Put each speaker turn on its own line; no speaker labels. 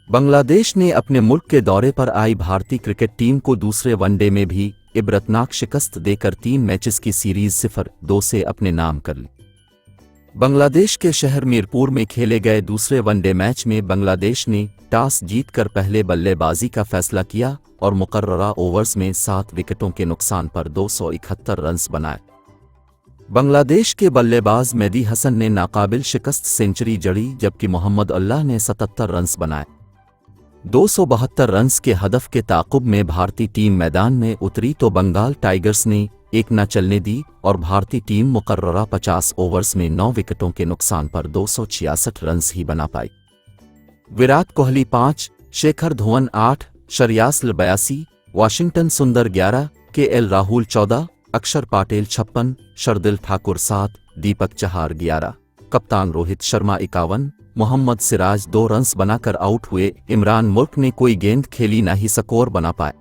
बांग्लादेश ने अपने मुल्क के दौरे पर आई भारतीय क्रिकेट टीम को दूसरे वनडे में भी इबरतनाक शिकस्त देकर 3 मैचेस की सीरीज 0-2 से अपने नाम कर ली। बांग्लादेश के शहर मीरपुर में खेले गए दूसरे वनडे मैच में बांग्लादेश ने टॉस जीतकर पहले बल्लेबाजी का फैसला किया और मुकर्ररा ओवर्स में 7 विकेटों के नुकसान पर 271 रन्स बनाए। बांग्लादेश के बल्लेबाज मेहदी हसन ने नाकाबिल शिकस्त सेंचुरी जड़ी, जबकि मोहम्मद अल्लाह ने 77 रन्स बनाए। 272 रन्स के हदफ के ताक़ुब में भारतीय टीम मैदान में उतरी तो बंगाल टाइगर्स ने एक न चलने दी और भारतीय टीम मुकर्ररा 50 ओवर्स में 9 विकेटों के नुकसान पर 266 रन्स ही बना पाई। विराट कोहली 5, शेखर धवन 8, श्रेयस अय्यर 82, वाशिंगटन सुंदर 11, केएल राहुल 14, अक्षर पटेल 56, शार्दुल ठाकुर 7, दीपक चहार 11, कप्तान रोहित शर्मा 51, मोहम्मद सिराज 2 रन्स बनाकर आउट हुए। इमरान मुल्क ने कोई गेंद खेली ना ही स्कोर बना पाए।